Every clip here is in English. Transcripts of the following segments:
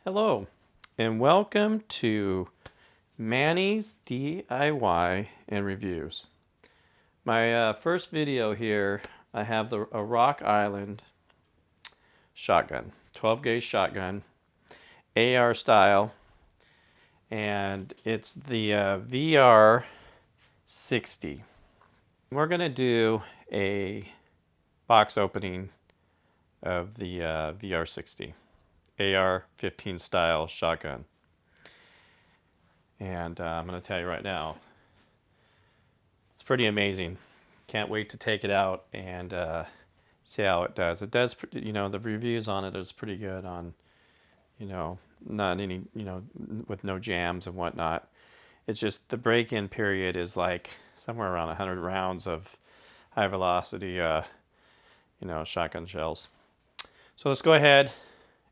Hello, and welcome to Manny's DIY and Reviews. My first video here, I have a Rock Island shotgun, 12 gauge shotgun, AR style, and it's the VR60. We're going to do a box opening of the VR60. AR-15 style shotgun. And I'm going to tell you right now, it's pretty amazing. Can't wait to take it out and see how it does. It does, the reviews on it is pretty good on, not any, with no jams and whatnot. It's just the break-in period is like somewhere around 100 rounds of high velocity, shotgun shells. So let's go ahead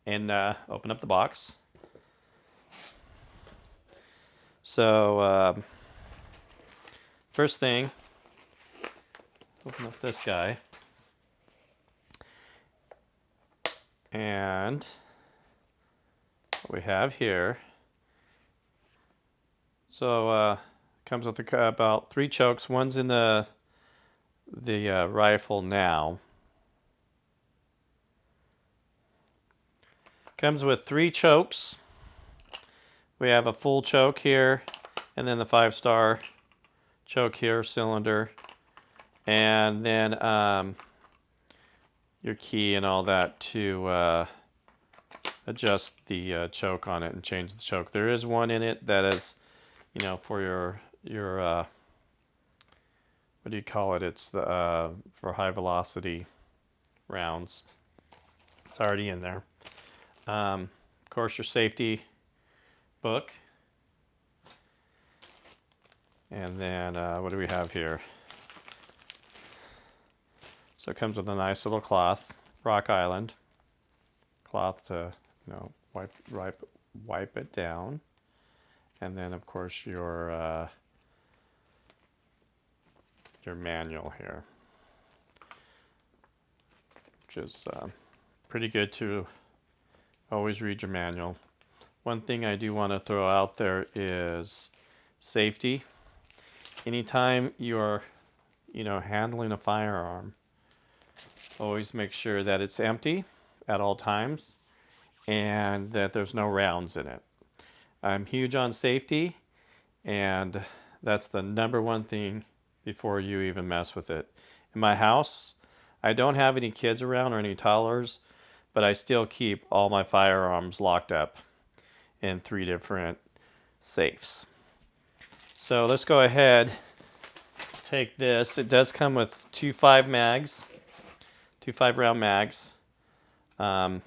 and open up the box. So first thing, open up this guy, and what we have here. So comes with about 3 chokes. One's in the rifle now. Comes with 3 chokes. We have a full choke here, and then the 5-star choke here, cylinder, and then your key and all that to adjust the choke on it and change the choke. There is one in it that is, for your what do you call it? It's the for high velocity rounds. It's already in there. Of course, your safety book. And then what do we have here? So it comes with a nice little cloth, Rock Island cloth to wipe it down. And then of course your manual here, which is pretty good to always read your manual. One thing I do want to throw out there is safety. Anytime you're, handling a firearm, always make sure that it's empty at all times and that there's no rounds in it. I'm huge on safety, and that's the #1 thing before you even mess with it. In my house, I don't have any kids around or any toddlers, but I still keep all my firearms locked up in 3 different safes. So let's go ahead, take this. It does come with 2 5-round mags. And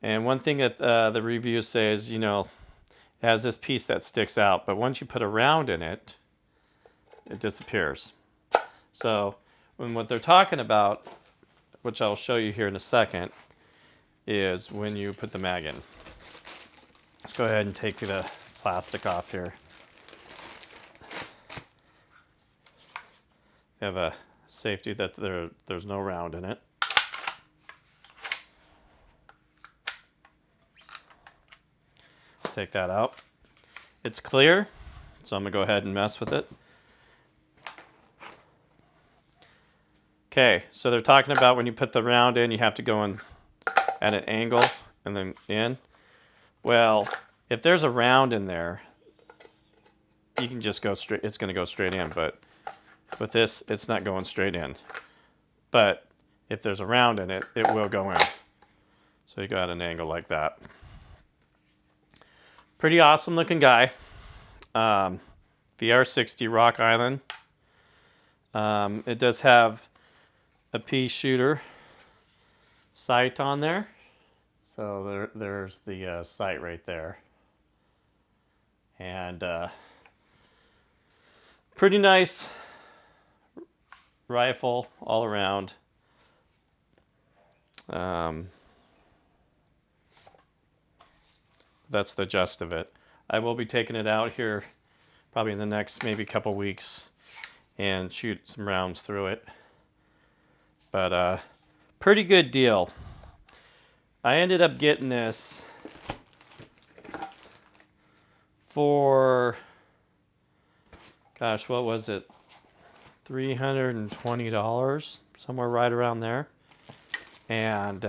one thing that the review says, it has this piece that sticks out, but once you put a round in it, it disappears. So what they're talking about, which I'll show you here in a second, is when you put the mag in. Let's go ahead and take the plastic off here. You have a safety that there's no round in it. Take that out. It's clear, so I'm going to go ahead and mess with it. Okay, so they're talking about when you put the round in, you have to go in at an angle and then in. Well, if there's a round in there, you can just go straight, it's going to go straight in, but with this, it's not going straight in. But if there's a round in it, it will go in. So you go at an angle like that. Pretty awesome looking guy. VR60 Rock Island. It does have a pea shooter sight on there. So there's the sight right there. And pretty nice rifle all around. That's the gist of it. I will be taking it out here probably in the next maybe couple weeks and shoot some rounds through it. But pretty good deal. I ended up getting this for, gosh, what was it? $320, somewhere right around there. And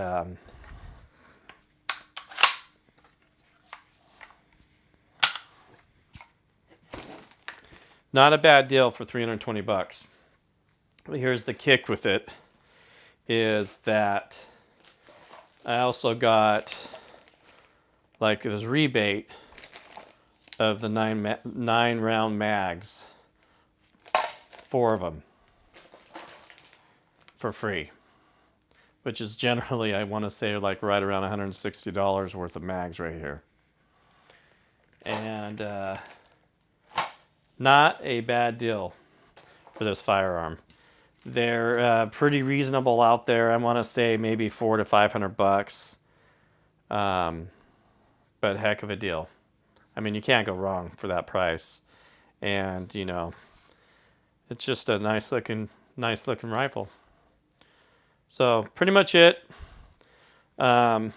not a bad deal for 320 bucks. Here's the kick with it, is that I also got like this rebate of the nine round mags, 4 of them, for free, which is generally, I want to say, like right around $160 worth of mags right here. And not a bad deal for this firearm. They're pretty reasonable out there. I want to say maybe $400 to $500, but heck of a deal. I mean, you can't go wrong for that price. And you know, it's just a nice looking rifle. So pretty much it. Does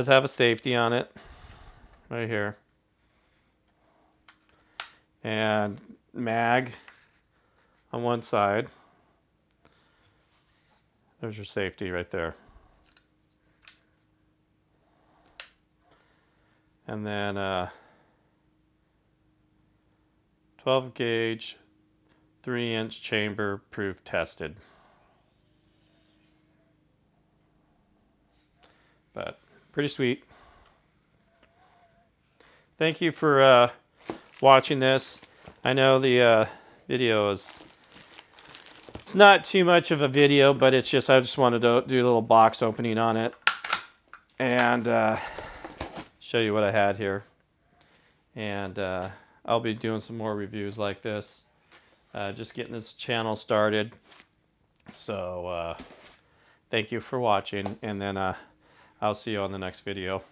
have a safety on it right here, and mag on one side. There's your safety right there. And then 12 gauge, 3-inch chamber, proof tested. But pretty sweet. Thank you for watching this. I know the video is, it's not too much of a video, but it's just, I just wanted to do a little box opening on it and show you what I had here. And I'll be doing some more reviews like this. Just getting this channel started. So thank you for watching, and then I'll see you on the next video.